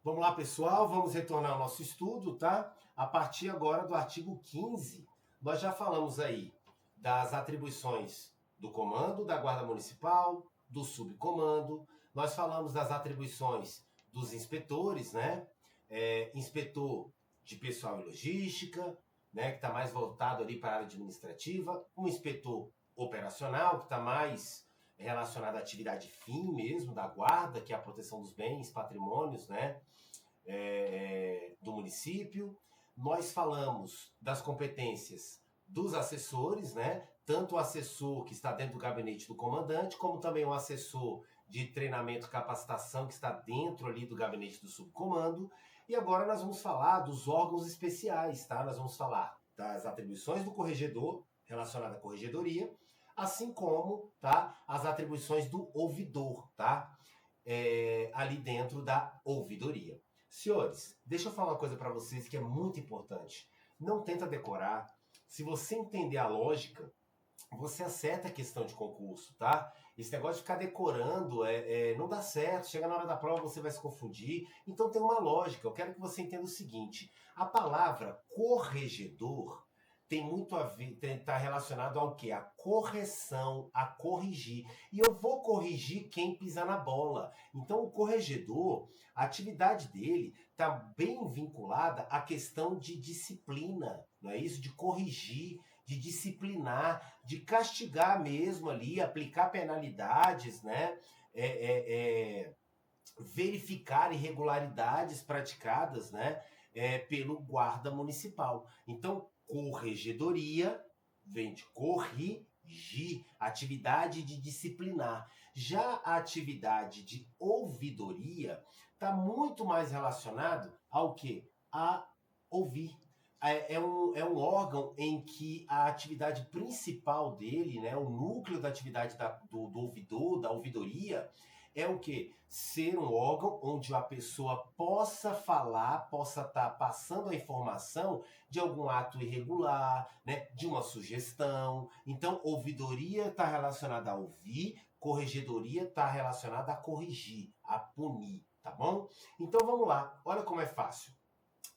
Vamos lá, pessoal, vamos retornar ao nosso estudo, tá? A partir agora do artigo 15, nós já falamos aí das atribuições do comando da Guarda Municipal, do subcomando, nós falamos das atribuições dos inspetores, né? Inspetor de pessoal e logística, né? Que está mais voltado ali para a área administrativa, um inspetor operacional, que está mais relacionado à atividade fim mesmo da guarda, que é a proteção dos bens, patrimônios, né? Do município. Nós falamos das competências dos assessores, né? Tanto o assessor que está dentro do gabinete do comandante, como também o assessor de treinamento e capacitação que está dentro ali do gabinete do subcomando. E agora nós vamos falar dos órgãos especiais, tá? Nós vamos falar das atribuições do corregedor, relacionada à corregedoria, assim como, tá, as atribuições do ouvidor, tá? Ali dentro da ouvidoria. Senhores, deixa eu falar uma coisa para vocês que é muito importante. Não tenta decorar. Se você entender a lógica, você acerta a questão de concurso, tá? Esse negócio de ficar decorando não dá certo. Chega na hora da prova, você vai se confundir. Então tem uma lógica. Eu quero que você entenda o seguinte. A palavra corregedor tem muito a ver, está relacionado ao quê? A correção, a corrigir. E eu vou corrigir quem pisar na bola. Então o corregedor, a atividade dele está bem vinculada à questão de disciplina, não é isso? De corrigir, de disciplinar, de castigar mesmo ali, aplicar penalidades, né? Verificar irregularidades praticadas, né? Pelo guarda municipal. Então, corregedoria vem de corrigir, atividade de disciplinar. Já a atividade de ouvidoria está muito mais relacionado ao que? A ouvir. É um órgão em que a atividade principal dele, né, o núcleo da atividade do ouvidor, da ouvidoria, é o quê? Ser um órgão onde a pessoa possa falar, possa estar passando a informação de algum ato irregular, né, de uma sugestão. Então, ouvidoria está relacionada a ouvir, corregedoria está relacionada a corrigir, a punir, tá bom? Então vamos lá, olha como é fácil.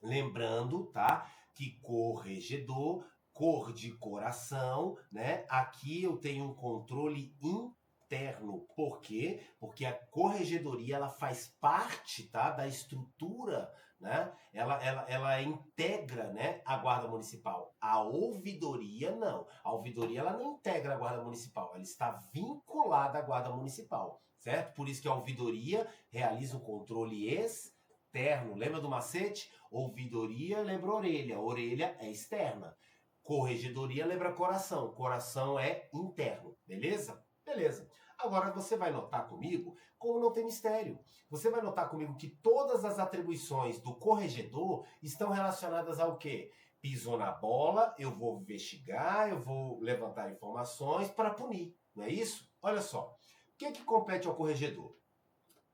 Lembrando, tá, que corregedor, cor de coração, né? Aqui eu tenho um controle interno. Por quê? Porque a corregedoria ela faz parte, tá, da estrutura, né? Ela integra, né, a guarda municipal. A ouvidoria não. A ouvidoria ela não integra a guarda municipal. Ela está vinculada à guarda municipal, certo? Por isso que a ouvidoria realiza o controle externo. Lembra do macete? Ouvidoria lembra orelha. Orelha é externa. Corregedoria lembra coração. Coração é interno. Beleza? Beleza. Agora você vai notar comigo como não tem mistério. Você vai notar comigo que todas as atribuições do corregedor estão relacionadas ao quê? Pisou na bola, eu vou investigar, eu vou levantar informações para punir. Não é isso? Olha só. O que compete ao corregedor?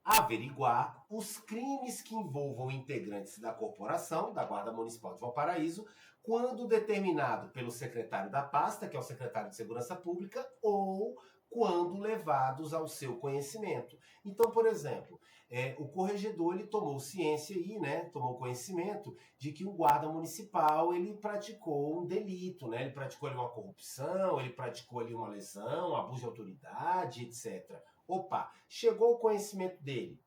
Averiguar os crimes que envolvam integrantes da corporação, da Guarda Municipal de Valparaíso, quando determinado pelo secretário da pasta, que é o secretário de Segurança Pública, ou quando levados ao seu conhecimento. Então, por exemplo, o corregedor ele tomou ciência aí, né, tomou conhecimento de que o guarda municipal ele praticou um delito, né, ele praticou ali uma corrupção, ele praticou ali uma lesão, abuso de autoridade, etc. Opa, chegou o conhecimento dele,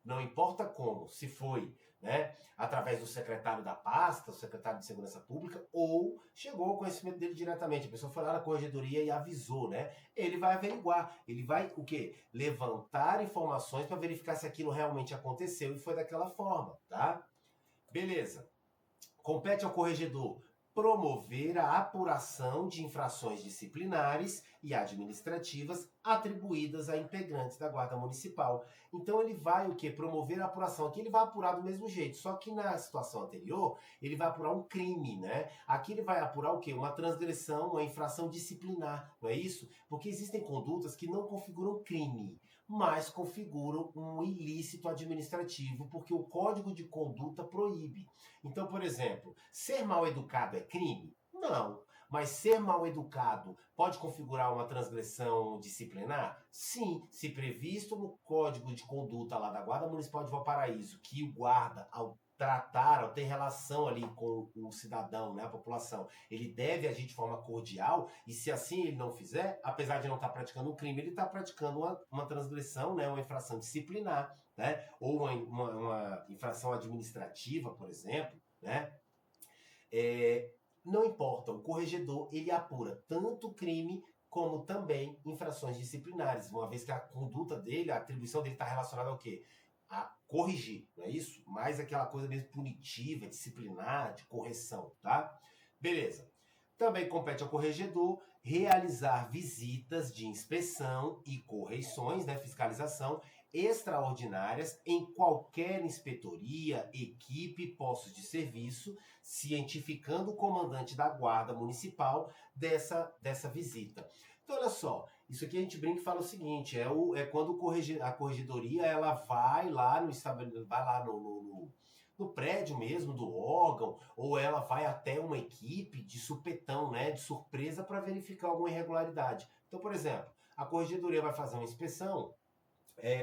não importa como, se foi, né, através do secretário da pasta, o secretário de Segurança Pública, ou chegou ao conhecimento dele diretamente, a pessoa foi lá na corregedoria e avisou, né, ele vai averiguar, ele vai, o quê? Levantar informações para verificar se aquilo realmente aconteceu e foi daquela forma, tá? Beleza. Compete ao corregedor promover a apuração de infrações disciplinares e administrativas atribuídas a integrantes da Guarda Municipal. Então ele vai o quê? Promover a apuração. Aqui ele vai apurar do mesmo jeito, só que na situação anterior ele vai apurar um crime, né? Aqui ele vai apurar o quê? Uma transgressão, uma infração disciplinar, não é isso? Porque existem condutas que não configuram crime, mas configuram um ilícito administrativo, porque o Código de Conduta proíbe. Então, por exemplo, ser mal educado é crime? Não. Mas ser mal educado pode configurar uma transgressão disciplinar? Sim, se previsto no Código de Conduta lá da Guarda Municipal de Valparaíso, que o guarda, ao tratar, ao ter relação ali com o cidadão, né, a população, ele deve agir de forma cordial, e se assim ele não fizer, apesar de não estar praticando um crime, ele está praticando uma transgressão, né, uma infração disciplinar, né, ou uma infração administrativa, por exemplo, né, não importa, o corregedor ele apura tanto crime como também infrações disciplinares, uma vez que a conduta dele, a atribuição dele está relacionada ao quê? A corrigir, não é isso? Mais aquela coisa mesmo punitiva, disciplinar, de correção, tá? Beleza. Também compete ao corregedor realizar visitas de inspeção e correições, né, fiscalização, extraordinárias em qualquer inspetoria, equipe, postos de serviço, cientificando o comandante da guarda municipal dessa visita. Então, olha só, isso aqui a gente brinca e fala o seguinte, é quando a corregedoria ela vai lá no prédio mesmo do órgão, ou ela vai até uma equipe de supetão, né, de surpresa, para verificar alguma irregularidade. Então, por exemplo, a corregedoria vai fazer uma inspeção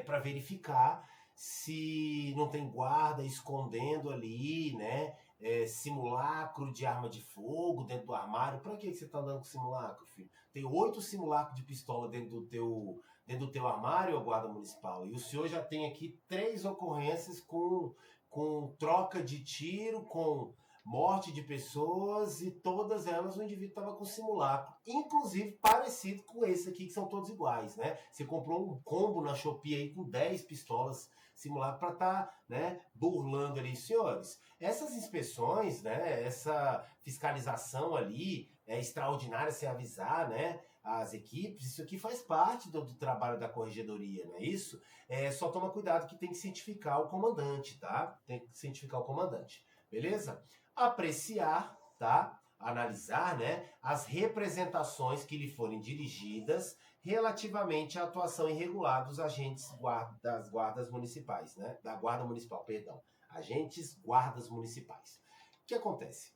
para verificar se não tem guarda escondendo ali, né? Simulacro de arma de fogo dentro do armário. Pra que você tá andando com simulacro, filho? Tem 8 simulacros de pistola dentro do teu armário, guarda municipal. E o senhor já tem aqui 3 ocorrências com troca de tiro, com morte de pessoas, e todas elas o indivíduo estava com simulacro, inclusive parecido com esse aqui, que são todos iguais, né? Você comprou um combo na Shopee aí com 10 pistolas simulacro para estar, né, burlando ali. Senhores, essas inspeções, né, essa fiscalização ali extraordinária, sem avisar, né, as equipes, isso aqui faz parte do trabalho da corregedoria, não é isso? Só toma cuidado que tem que cientificar o comandante, tá? Tem que cientificar o comandante, beleza? Apreciar, tá? Analisar, né, as representações que lhe forem dirigidas relativamente à atuação irregular dos agentes das guardas municipais, né? Da guarda municipal, perdão. Agentes guardas municipais. O que acontece?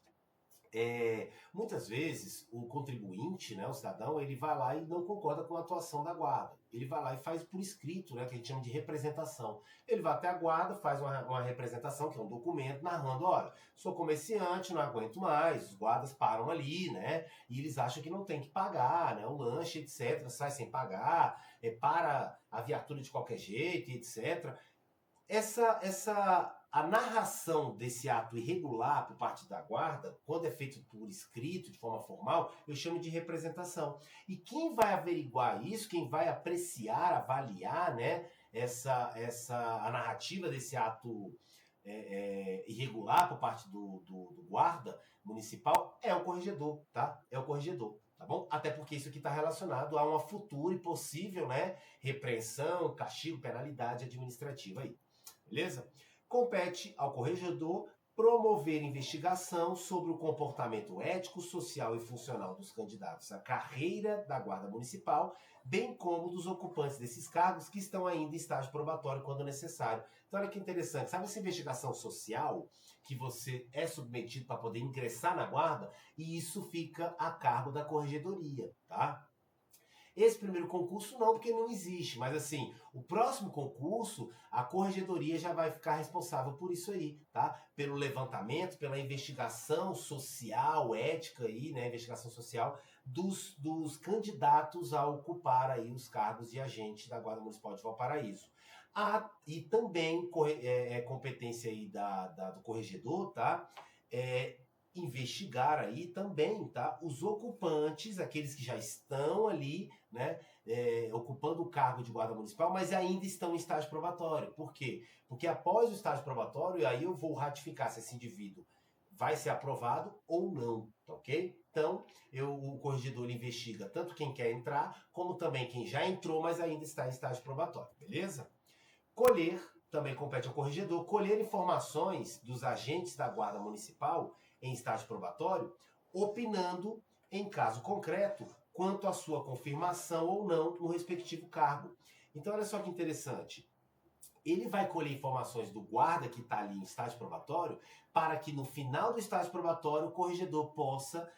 Muitas vezes o contribuinte, né, o cidadão, ele vai lá e não concorda com a atuação da guarda. Ele vai lá e faz por escrito, né, que a gente chama de representação. Ele vai até a guarda, faz uma representação, que é um documento, narrando, olha, sou comerciante, não aguento mais, os guardas param ali, né, e eles acham que não tem que pagar, né, o lanche, etc., sai sem pagar, para a viatura de qualquer jeito, etc. A narração desse ato irregular por parte da guarda, quando é feito por escrito, de forma formal, eu chamo de representação. E quem vai averiguar isso, quem vai apreciar, avaliar, né, a narrativa desse ato irregular por parte do guarda municipal é o corregedor, tá? É o corregedor. Tá bom? Até porque isso aqui está relacionado a uma futura e possível, né, repreensão, castigo, penalidade administrativa aí. Beleza? Compete ao corregedor promover investigação sobre o comportamento ético, social e funcional dos candidatos à carreira da Guarda Municipal, bem como dos ocupantes desses cargos que estão ainda em estágio probatório quando necessário. Então, olha que interessante. Sabe essa investigação social que você é submetido para poder ingressar na Guarda? E isso fica a cargo da corregedoria, tá? Esse primeiro concurso não, porque não existe, mas assim, o próximo concurso, a corregedoria já vai ficar responsável por isso aí, tá? Pelo levantamento, pela investigação social, ética aí, né? Investigação social dos candidatos a ocupar aí os cargos de agente da Guarda Municipal de Valparaíso. E também competência aí do corregedor, tá? Investigar aí também, tá? Os ocupantes, aqueles que já estão ali, né, ocupando o cargo de guarda municipal, mas ainda estão em estágio probatório. Por quê? Porque após o estágio probatório, aí eu vou ratificar se esse indivíduo vai ser aprovado ou não, tá ok? Então, o corregedor investiga tanto quem quer entrar, como também quem já entrou, mas ainda está em estágio probatório, beleza? Colher, também compete ao corregedor, colher informações dos agentes da guarda municipal em estágio probatório, opinando, em caso concreto, quanto à sua confirmação ou não no respectivo cargo. Então, olha só que interessante. ele vai colher informações do guarda que está ali em estágio probatório para que no final do estágio probatório o corregedor possa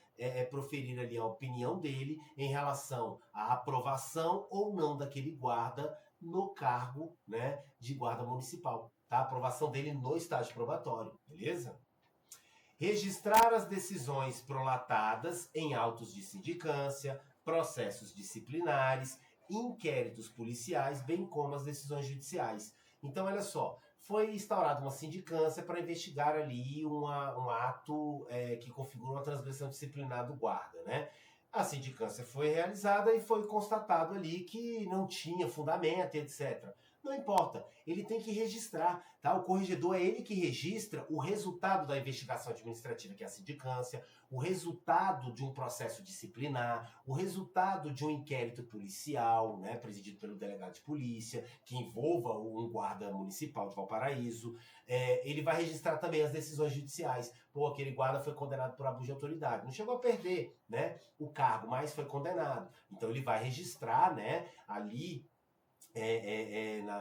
proferir ali a opinião dele em relação à aprovação ou não daquele guarda no cargo, né, de guarda municipal, tá? A aprovação dele no estágio probatório, beleza? Registrar as decisões prolatadas em autos de sindicância, processos disciplinares, inquéritos policiais, bem como as decisões judiciais. Então, olha só, foi instaurada uma sindicância para investigar ali um ato que configura uma transgressão disciplinar do guarda, né? A sindicância foi realizada e foi constatado ali que não tinha fundamento, etc. Não importa, ele tem que registrar, tá? O corregedor é ele que registra o resultado da investigação administrativa, que é a sindicância, o resultado de um processo disciplinar, o resultado de um inquérito policial, né, presidido pelo delegado de polícia, que envolva um guarda municipal de Valparaíso. Ele vai registrar também as decisões judiciais. Pô, aquele guarda foi condenado por abuso de autoridade. Não chegou a perder, né, o cargo, mas foi condenado. Então ele vai registrar, né, ali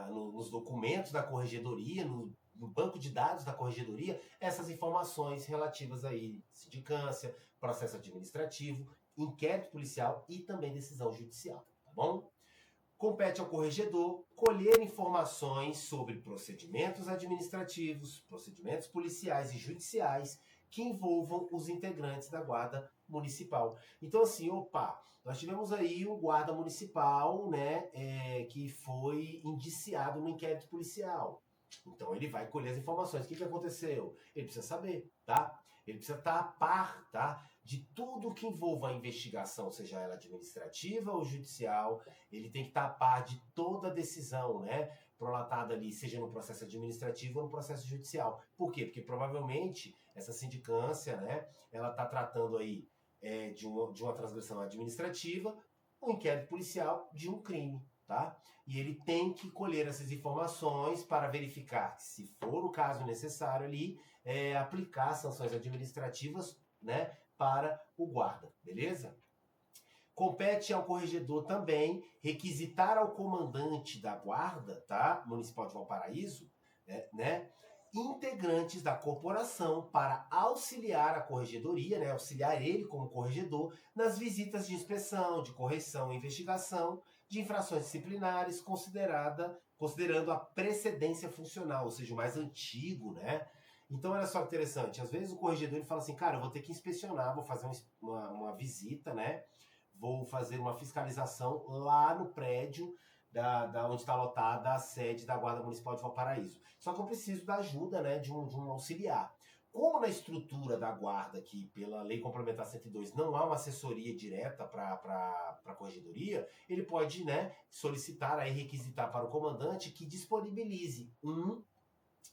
nos documentos da corregedoria, no banco de dados da corregedoria, essas informações relativas aí, sindicância, processo administrativo, inquérito policial e também decisão judicial, tá bom? Compete ao corregedor colher informações sobre procedimentos administrativos, procedimentos policiais e judiciais que envolvam os integrantes da Guarda Municipal. Então, assim, nós tivemos aí um guarda municipal, né, que foi indiciado no inquérito policial. Então, ele vai colher as informações. O que aconteceu? Ele precisa saber, tá? Ele precisa estar a par, tá? De tudo que envolva a investigação, seja ela administrativa ou judicial. Ele tem que estar a par de toda a decisão, né, prolatada ali, seja no processo administrativo ou no processo judicial. Por quê? Porque provavelmente essa sindicância, né, ela está tratando aí de uma transgressão administrativa, um inquérito policial de um crime, tá? E ele tem que colher essas informações para verificar, se for o caso necessário ali, aplicar sanções administrativas, né, para o guarda, beleza? Compete ao corregedor também requisitar ao comandante da guarda, tá, municipal de Valparaíso, né, integrantes da corporação para auxiliar a corregedoria, né, auxiliar ele como corregedor nas visitas de inspeção, de correção e investigação de infrações disciplinares considerando a precedência funcional, ou seja, o mais antigo, né? Então, olha só que interessante, às vezes o corregedor ele fala assim, cara, eu vou ter que inspecionar, vou fazer uma visita, né? Vou fazer uma fiscalização lá no prédio da onde está lotada a sede da Guarda Municipal de Valparaíso. Só que eu preciso da ajuda, né, de um auxiliar. Como na estrutura da guarda aqui, pela Lei Complementar 102, não há uma assessoria direta para a corregedoria, ele pode, né, solicitar, aí, requisitar para o comandante que disponibilize um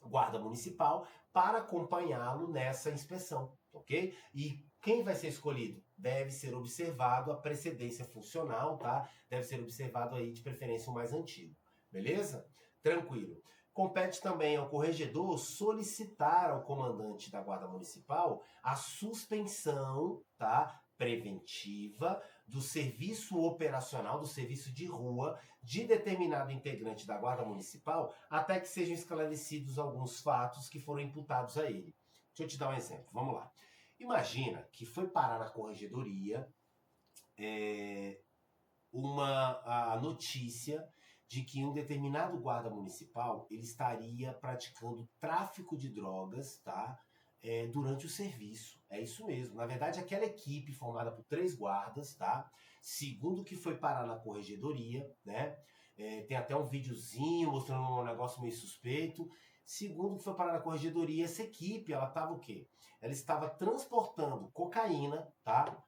guarda municipal para acompanhá-lo nessa inspeção, ok? E quem vai ser escolhido? Deve ser observado a precedência funcional, tá? Deve ser observado aí de preferência o mais antigo, beleza? Tranquilo. Compete também ao corregedor solicitar ao comandante da Guarda Municipal a suspensão, tá, preventiva do serviço operacional, do serviço de rua de determinado integrante da Guarda Municipal até que sejam esclarecidos alguns fatos que foram imputados a ele. Deixa eu te dar um exemplo, vamos lá. Imagina que foi parar na corregedoria a notícia de que um determinado guarda municipal ele estaria praticando tráfico de drogas, tá? Durante o serviço. É isso mesmo. Na verdade, aquela equipe formada por 3 guardas, tá? Segundo que foi parar na corregedoria, né? Tem até um videozinho mostrando um negócio meio suspeito. Segundo que foi parar na corregedoria, essa equipe, ela estava o quê? Ela estava transportando cocaína, tá?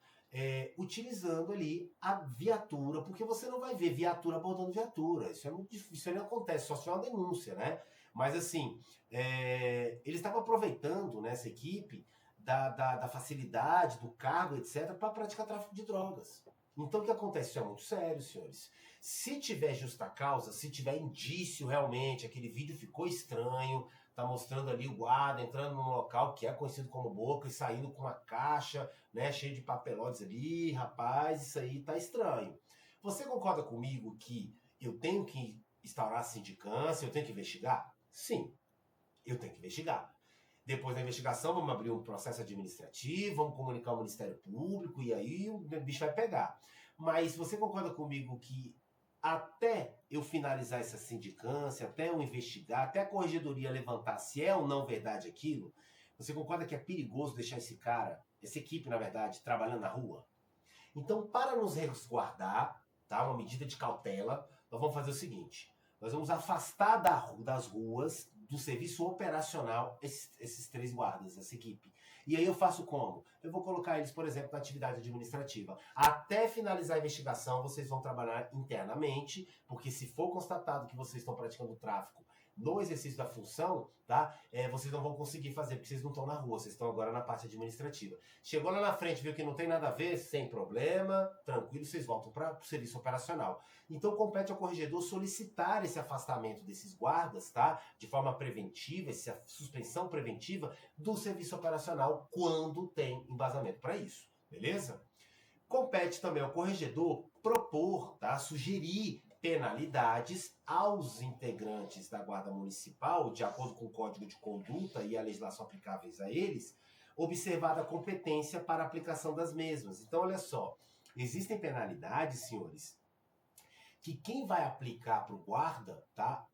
Utilizando ali a viatura, porque você não vai ver viatura abordando viatura. Isso é muito difícil, isso não acontece, só se tiver uma denúncia, né? Mas assim, eles estavam aproveitando nessa equipe da facilidade, do cargo, etc., para praticar tráfico de drogas. Então o que acontece? Isso é muito sério, senhores. Se tiver justa causa, se tiver indício realmente, aquele vídeo ficou estranho, tá mostrando ali o guarda entrando num local que é conhecido como boca e saindo com uma caixa, né, cheio de papelotes ali, rapaz, isso aí tá estranho. Você concorda comigo que eu tenho que instaurar a sindicância, eu tenho que investigar? Sim, eu tenho que investigar. Depois da investigação, vamos abrir um processo administrativo, vamos comunicar ao Ministério Público, e aí o bicho vai pegar. Mas você concorda comigo que até eu finalizar essa sindicância, até eu investigar, até a corregedoria levantar se é ou não verdade aquilo, você concorda que é perigoso deixar esse cara, essa equipe, na verdade, trabalhando na rua? Então, para nos resguardar, tá, uma medida de cautela, nós vamos fazer o seguinte: nós vamos afastar das ruas, do serviço operacional, esses três guardas, essa equipe. E aí eu faço como? Eu vou colocar eles, por exemplo, na atividade administrativa. Até finalizar a investigação, vocês vão trabalhar internamente, porque se for constatado que vocês estão praticando tráfico no exercício da função, tá? Vocês não vão conseguir fazer, porque vocês não estão na rua, vocês estão agora na parte administrativa. Chegou lá na frente, viu que não tem nada a ver, sem problema, tranquilo, vocês voltam para o serviço operacional. Então compete ao corregedor solicitar esse afastamento desses guardas, tá? De forma preventiva, essa suspensão preventiva do serviço operacional quando tem embasamento para isso, beleza? Compete também ao corregedor propor, tá? Sugerir penalidades aos integrantes da Guarda Municipal, de acordo com o Código de Conduta e a legislação aplicáveis a eles, observada a competência para a aplicação das mesmas. Então, olha só, existem penalidades, senhores, que quem vai aplicar para o guarda, tá?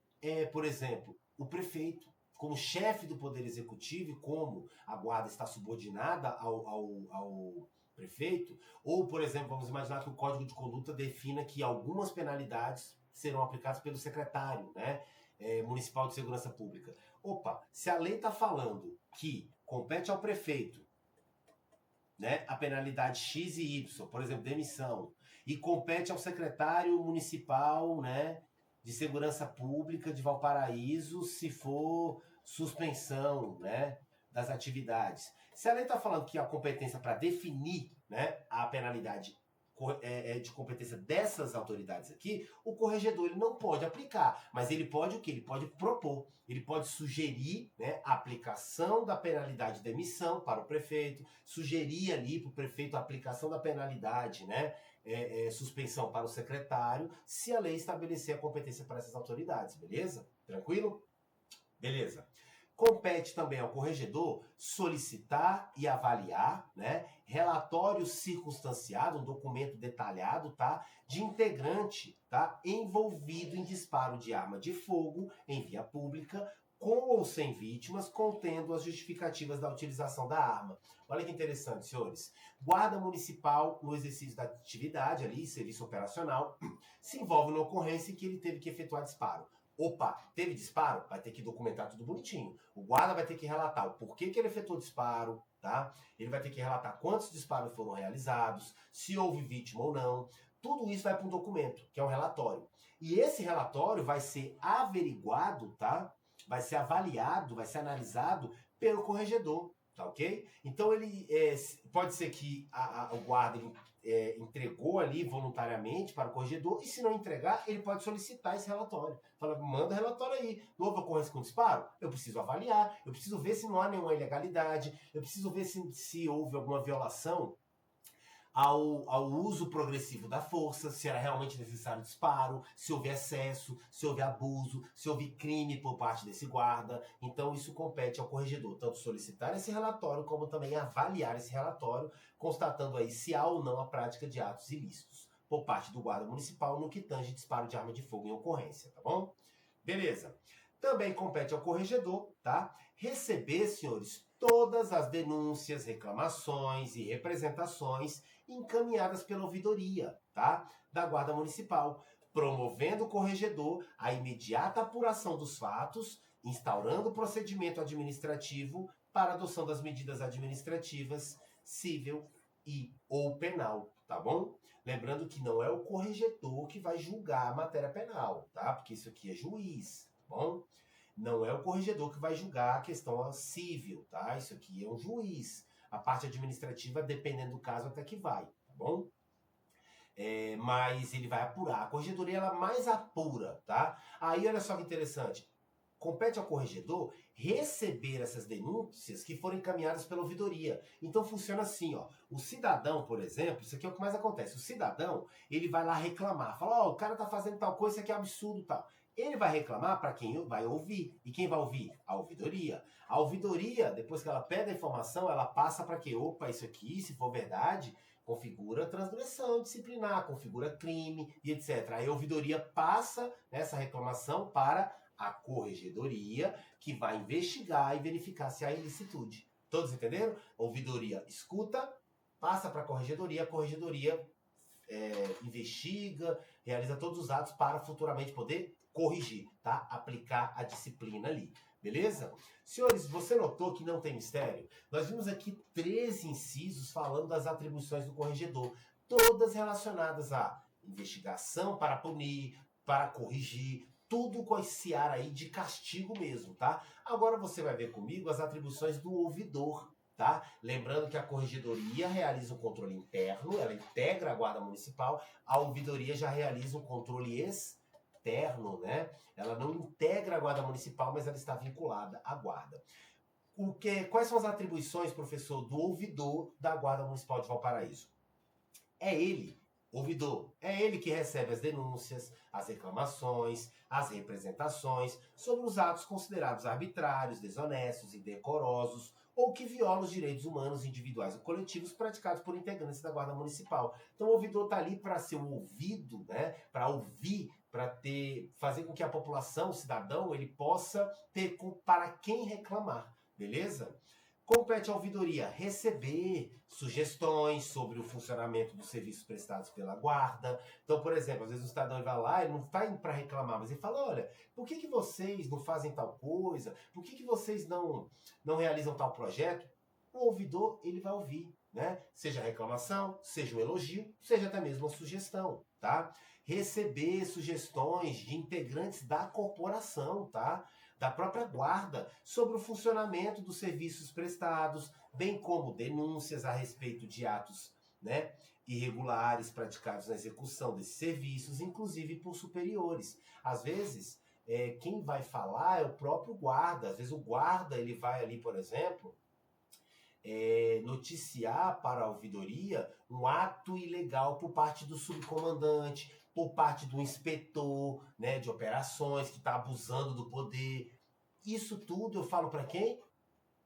Por exemplo, o prefeito, como chefe do Poder Executivo, e como a guarda está subordinada ao prefeito, ou, por exemplo, vamos imaginar que o Código de Conduta defina que algumas penalidades serão aplicadas pelo secretário, né, municipal de segurança pública. Opa, se a lei está falando que compete ao prefeito, né, a penalidade X e Y, por exemplo, demissão, e compete ao secretário municipal, né, de segurança pública de Valparaíso se for suspensão, né, das atividades. Se a lei está falando que a competência para definir, né, a penalidade de competência dessas autoridades aqui, o corregedor ele não pode aplicar, mas ele pode o quê? Ele pode propor, ele pode sugerir, né, a aplicação da penalidade de demissão para o prefeito, sugerir ali para o prefeito a aplicação da penalidade, né, suspensão para o secretário, se a lei estabelecer a competência para essas autoridades, beleza? Tranquilo? Beleza. Compete também ao corregedor solicitar e avaliar, né, relatório circunstanciado, um documento detalhado, tá, de integrante, tá, envolvido em disparo de arma de fogo em via pública, com ou sem vítimas, contendo as justificativas da utilização da arma. Olha que interessante, senhores. Guarda Municipal, no exercício da atividade ali, serviço operacional, se envolve na ocorrência em que ele teve que efetuar disparo. Opa, teve disparo? Vai ter que documentar tudo bonitinho. O guarda vai ter que relatar o porquê que ele efetuou o disparo, tá? Ele vai ter que relatar quantos disparos foram realizados, se houve vítima ou não. Tudo isso vai para um documento, que é um relatório. E esse relatório vai ser averiguado, tá? Vai ser avaliado, vai ser analisado pelo corregedor, tá ok? Então ele pode ser que o guarda entregou ali voluntariamente para o corregedor, e se não entregar, ele pode solicitar esse relatório. Fala, manda relatório aí. Houve ocorrência com disparo? Eu preciso avaliar, eu preciso ver se não há nenhuma ilegalidade, eu preciso ver se houve alguma violação ao uso progressivo da força, se era realmente necessário disparo, se houve excesso, se houve abuso, se houve crime por parte desse guarda. Então isso compete ao corregedor, tanto solicitar esse relatório, como também avaliar esse relatório, constatando aí se há ou não a prática de atos ilícitos por parte do guarda municipal no que tange disparo de arma de fogo em ocorrência, tá bom? Beleza. Também compete ao corregedor, tá? Receber, senhores, todas as denúncias, reclamações e representações encaminhadas pela ouvidoria, tá? Da Guarda Municipal, promovendo o corregedor a imediata apuração dos fatos, instaurando o procedimento administrativo para adoção das medidas administrativas, civil e ou penal, tá bom? Lembrando que não é o corregedor que vai julgar a matéria penal, tá? Porque isso aqui é juiz, tá bom? Não é o corregedor que vai julgar a questão civil, tá? Isso aqui é um juiz. A parte administrativa, dependendo do caso, até que vai, tá bom? Mas ele vai apurar. A corregedoria, ela mais apura, tá? Aí, olha só que interessante. Compete ao corregedor receber essas denúncias que foram encaminhadas pela ouvidoria. Então funciona assim, ó. O cidadão, por exemplo, isso aqui é o que mais acontece. O cidadão, ele vai lá reclamar, fala, ó, o cara tá fazendo tal coisa, isso aqui é absurdo, tal. Ele vai reclamar para quem vai ouvir. E quem vai ouvir? A ouvidoria. A ouvidoria, depois que ela pega a informação, ela passa para que, opa, isso aqui, se for verdade, configura transgressão disciplinar, configura crime e etc. Aí a ouvidoria passa essa reclamação para a corregedoria, que vai investigar e verificar se há ilicitude. Todos entenderam? A ouvidoria escuta, passa para a corregedoria investiga, realiza todos os atos para futuramente poder corrigir, tá? Aplicar a disciplina ali, beleza? Senhores, você notou que não tem mistério? Nós vimos aqui 13 incisos falando das atribuições do corregedor, todas relacionadas à investigação para punir, para corrigir, tudo com esse ar aí de castigo mesmo, tá? Agora você vai ver comigo as atribuições do ouvidor, tá? Lembrando que a corregedoria realiza um controle interno, ela integra a guarda municipal, a ouvidoria já realiza um controle externo, né? Ela não integra a guarda municipal, mas ela está vinculada à guarda. Quais são as atribuições, professor, do ouvidor da guarda municipal de Valparaíso? É ele, ouvidor, é ele que recebe as denúncias, as reclamações, as representações sobre os atos considerados arbitrários, desonestos, indecorosos ou que violam os direitos humanos individuais ou coletivos praticados por integrantes da Guarda Municipal. Então o ouvidor está ali para ser um ouvido, né? Para ouvir, para fazer com que a população, o cidadão, ele possa ter para quem reclamar, beleza? Compete à ouvidoria receber sugestões sobre o funcionamento dos serviços prestados pela guarda. Então, por exemplo, às vezes o cidadão vai lá, ele não está indo para reclamar, mas ele fala, olha, por que vocês não fazem tal coisa? Por que vocês não realizam tal projeto? O ouvidor, ele vai ouvir, né? Seja reclamação, seja um elogio, seja até mesmo uma sugestão, tá? Receber sugestões de integrantes da corporação, tá? Da própria guarda sobre o funcionamento dos serviços prestados, bem como denúncias a respeito de atos, né, irregulares praticados na execução desses serviços, inclusive por superiores. Às vezes, quem vai falar é o próprio guarda. Às vezes o guarda ele vai ali, por exemplo, noticiar para a ouvidoria um ato ilegal por parte do subcomandante, por parte do inspetor, né, de operações que está abusando do poder. Isso tudo eu falo para quem?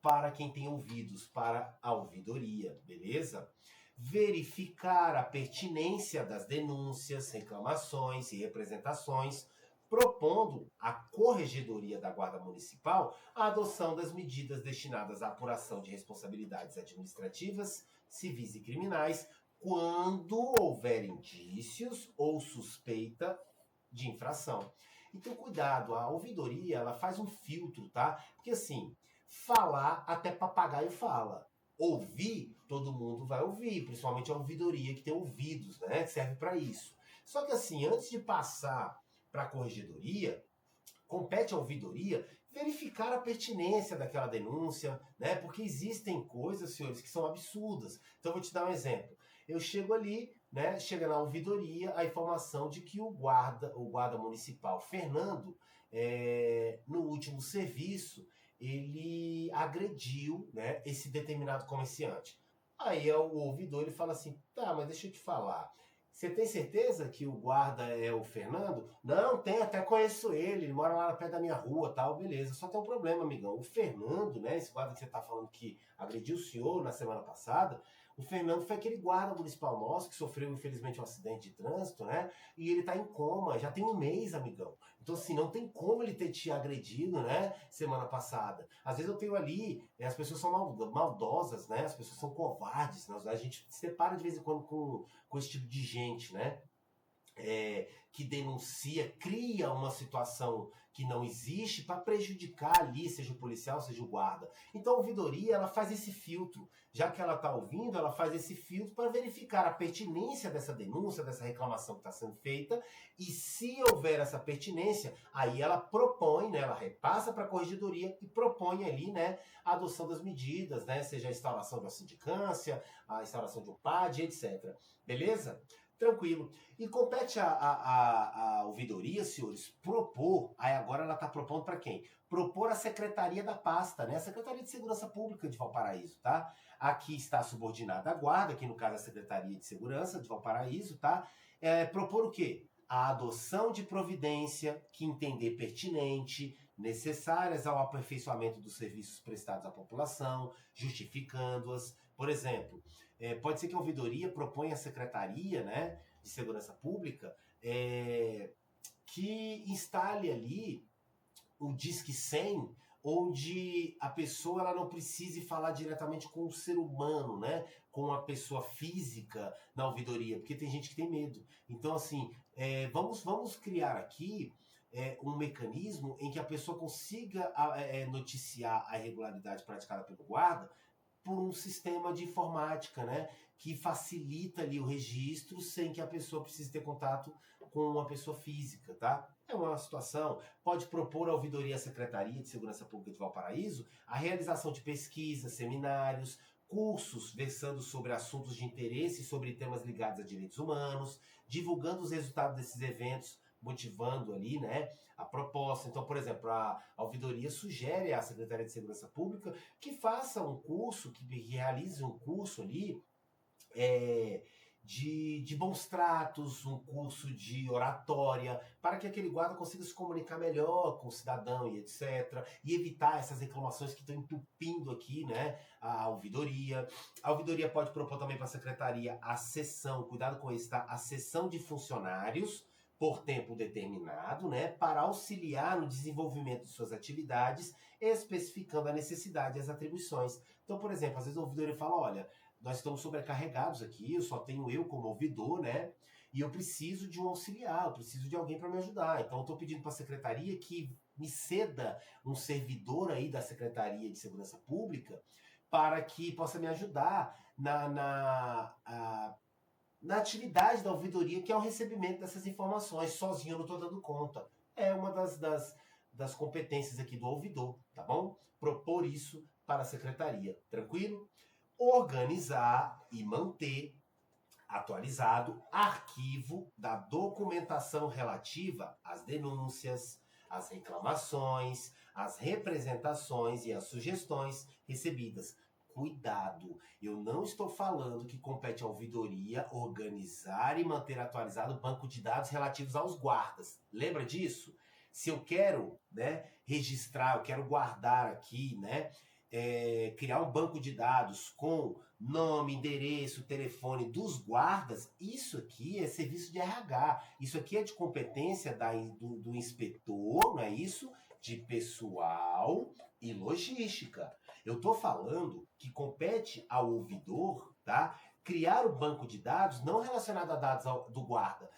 Para quem tem ouvidos, para a ouvidoria, beleza? Verificar a pertinência das denúncias, reclamações e representações, propondo à Corregedoria da Guarda Municipal a adoção das medidas destinadas à apuração de responsabilidades administrativas, civis e criminais, quando houver indícios ou suspeita de infração. Então, cuidado, a ouvidoria, ela faz um filtro, tá? Porque assim, falar até papagaio fala. Ouvir, todo mundo vai ouvir, principalmente a ouvidoria que tem ouvidos, né? Que serve para isso. Só que assim, antes de passar para a corregedoria, compete à ouvidoria verificar a pertinência daquela denúncia, né? Porque existem coisas, senhores, que são absurdas. Então, eu vou te dar um exemplo. Eu chego ali, né? Chega na ouvidoria a informação de que o guarda municipal Fernando, no último serviço, ele agrediu, né, esse determinado comerciante. Aí o ouvidor ele fala assim, tá, mas deixa eu te falar. Você tem certeza que o guarda é o Fernando? Não, tem, até conheço ele mora lá perto da minha rua, tal, beleza. Só tem um problema, amigão. O Fernando, né, esse guarda que você tá falando que agrediu o senhor na semana passada, o Fernando foi aquele guarda municipal nosso que sofreu, infelizmente, um acidente de trânsito, né? E ele tá em coma, já tem um mês, amigão. Então, assim, não tem como ele ter te agredido, né, semana passada. Às vezes eu tenho ali, as pessoas são maldosas, né? As pessoas são covardes, né? A gente se depara de vez em quando com esse tipo de gente, né? Que denuncia, cria uma situação que não existe para prejudicar ali, seja o policial, seja o guarda. Então a ouvidoria, ela faz esse filtro. Já que ela está ouvindo, ela faz esse filtro para verificar a pertinência dessa denúncia, dessa reclamação que está sendo feita, e se houver essa pertinência, aí ela propõe, né, ela repassa para a corregedoria e propõe ali, né, a adoção das medidas, né, seja a instalação de uma sindicância, a instalação de um PAD, etc. Beleza? Tranquilo. E compete à ouvidoria, senhores, propor, aí agora ela está propondo para quem? Propor a Secretaria da Pasta, né? A Secretaria de Segurança Pública de Valparaíso, tá? Aqui está subordinada à Guarda, que no caso é a Secretaria de Segurança de Valparaíso, tá? Propor o quê? a adoção de providência que entender pertinente, necessárias ao aperfeiçoamento dos serviços prestados à população, justificando-as. Por exemplo, pode ser que a ouvidoria proponha à Secretaria, né, de Segurança Pública que instale ali o Disque 100, onde a pessoa ela não precise falar diretamente com o ser humano, né? Com a pessoa física na ouvidoria, porque tem gente que tem medo. Então, assim, vamos criar aqui um mecanismo em que a pessoa consiga noticiar a irregularidade praticada pelo guarda por um sistema de informática, né? Que facilita ali o registro sem que a pessoa precise ter contato com uma pessoa física, tá? É uma situação. Pode propor à ouvidoria à Secretaria de Segurança Pública de Valparaíso a realização de pesquisas, seminários, cursos versando sobre assuntos de interesse sobre temas ligados a direitos humanos, divulgando os resultados desses eventos, motivando ali, né, a proposta. Então, por exemplo, a ouvidoria sugere à Secretaria de Segurança Pública que faça um curso, que realize um curso ali de bons tratos, um curso de oratória, para que aquele guarda consiga se comunicar melhor com o cidadão e etc. E evitar essas reclamações que estão entupindo aqui, né, a ouvidoria. A ouvidoria pode propor também para a secretaria a cessão, cuidado com isso, tá? A cessão de funcionários por tempo determinado, né, para auxiliar no desenvolvimento de suas atividades, especificando a necessidade e as atribuições. Então, por exemplo, às vezes o ouvidor fala, olha, nós estamos sobrecarregados aqui, eu só tenho eu como ouvidor, né, e eu preciso de um auxiliar, eu preciso de alguém para me ajudar. Então, eu estou pedindo para a secretaria que me ceda um servidor aí da Secretaria de Segurança Pública para que possa me ajudar na atividade da ouvidoria, que é o recebimento dessas informações. Sozinho eu não estou dando conta. É uma das competências aqui do ouvidor, tá bom? Propor isso para a secretaria, tranquilo? Organizar e manter atualizado arquivo da documentação relativa às denúncias, às reclamações, às representações e às sugestões recebidas. Cuidado, eu não estou falando que compete à ouvidoria organizar e manter atualizado o banco de dados relativos aos guardas. Lembra disso? Se eu quero, né, registrar, eu quero guardar aqui, né, criar um banco de dados com nome, endereço, telefone dos guardas, isso aqui é serviço de RH. Isso aqui é de competência do inspetor, não é isso? De pessoal e logística. Eu estou falando que compete ao ouvidor, tá? Criar o banco de dados não relacionado a dados do guarda,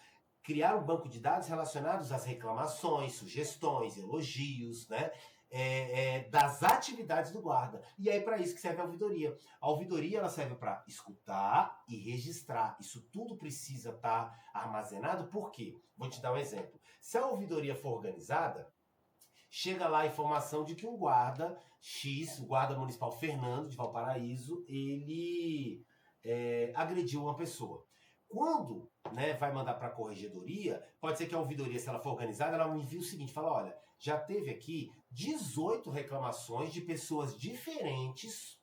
criar um banco de dados relacionados às reclamações, sugestões, elogios, né? Das atividades do guarda. E é para isso que serve a ouvidoria. A ouvidoria ela serve para escutar e registrar. Isso tudo precisa estar armazenado. Por quê? Vou te dar um exemplo. Se a ouvidoria for organizada, chega lá a informação de que um guarda X, o guarda municipal Fernando de Valparaíso, ele agrediu uma pessoa. Quando, né, vai mandar para a corregedoria, pode ser que a ouvidoria, se ela for organizada, ela me envie o seguinte, fala, olha, já teve aqui 18 reclamações de pessoas diferentes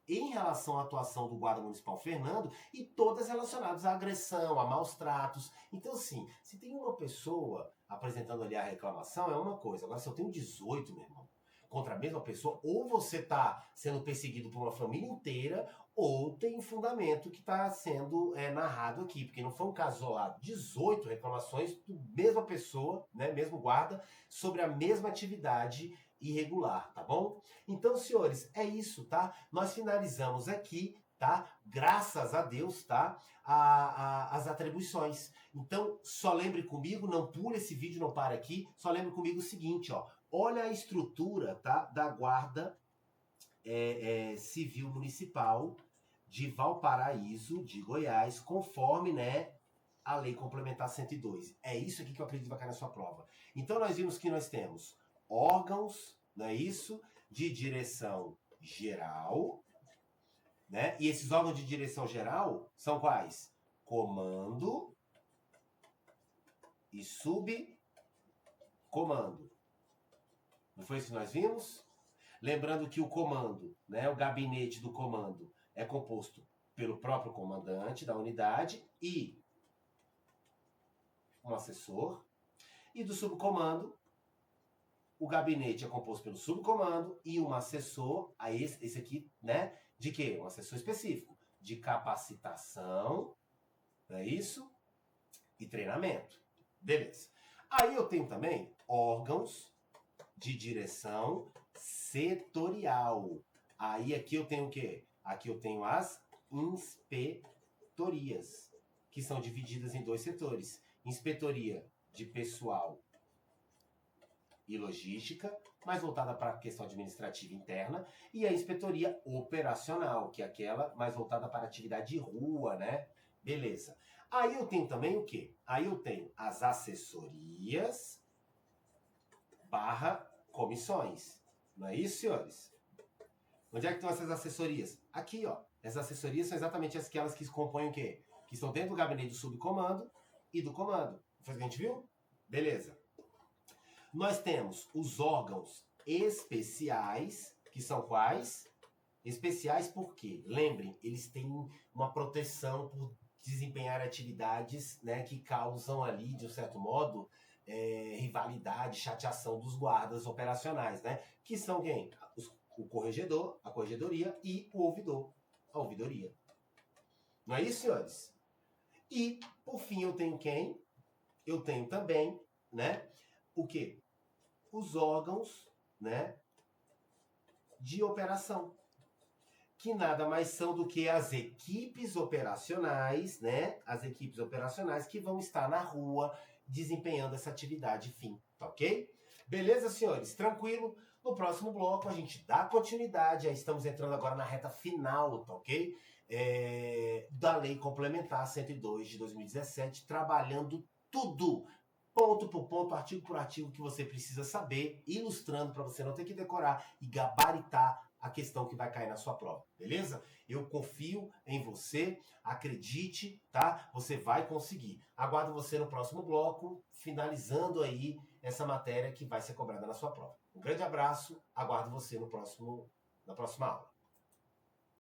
em relação à atuação do guarda municipal Fernando e todas relacionadas à agressão, a maus tratos. Então, assim, se tem uma pessoa apresentando ali a reclamação, é uma coisa. Agora, se eu tenho 18, meu irmão, contra a mesma pessoa, ou você está sendo perseguido por uma família inteira, ou tem fundamento que está sendo narrado aqui, porque não foi um caso isolado. 18 reclamações da mesma pessoa, né, mesmo guarda, sobre a mesma atividade irregular, tá bom? Então, senhores, é isso, tá? Nós finalizamos aqui, tá? Graças a Deus, tá? As atribuições. Então, só lembre comigo, não pule esse vídeo, não para aqui, só lembre comigo o seguinte, ó. Olha a estrutura, tá? Da Guarda Civil Municipal de Valparaíso, de Goiás, conforme, né, a Lei Complementar 102. É isso aqui que eu acredito que vai cair na sua prova. Então, nós vimos que nós temos órgãos, não é isso? De direção geral, né? E esses órgãos de direção geral são quais? Comando e subcomando. Não foi isso que nós vimos? Lembrando que o comando, né, o gabinete do comando, é composto pelo próprio comandante da unidade e um assessor, e do subcomando, o gabinete é composto pelo subcomando e um assessor, aí esse aqui, né, de quê? Um assessor específico, de capacitação, não é isso? E treinamento. Beleza. Aí eu tenho também órgãos de direção setorial. Aí aqui eu tenho o quê? Aqui eu tenho as inspetorias, que são divididas em 2 setores. Inspetoria de pessoal e logística, mais voltada para a questão administrativa interna, e a inspetoria operacional, que é aquela mais voltada para a atividade de rua, né? Beleza. Aí eu tenho também o quê? Aí eu tenho as assessorias / comissões. Não é isso, senhores? Onde é que estão essas assessorias? Aqui, ó. Essas assessorias são exatamente aquelas que compõem o quê? Que estão dentro do gabinete do subcomando e do comando. Foi o que a gente viu? Beleza. Nós temos os órgãos especiais, que são quais? Especiais por quê? Lembrem, eles têm uma proteção por desempenhar atividades, né, que causam ali, de um certo modo, rivalidade, chateação dos guardas operacionais, né? Que são quem? O corregedor, a corregedoria e o ouvidor, a ouvidoria. Não é isso, senhores? E, por fim, eu tenho quem? Eu tenho também, né, o quê? Os órgãos, né, de operação, que nada mais são do que as equipes operacionais, né? As equipes operacionais que vão estar na rua desempenhando essa atividade fim, tá ok? Beleza, senhores? Tranquilo? No próximo bloco a gente dá continuidade, aí estamos entrando agora na reta final, tá ok? Da Lei Complementar 102 de 2017, trabalhando tudo, ponto por ponto, artigo por artigo que você precisa saber, ilustrando para você não ter que decorar e gabaritar a questão que vai cair na sua prova, beleza? Eu confio em você, acredite, tá? Você vai conseguir. Aguardo você no próximo bloco, finalizando aí essa matéria que vai ser cobrada na sua prova. Um grande abraço, aguardo você na próxima aula.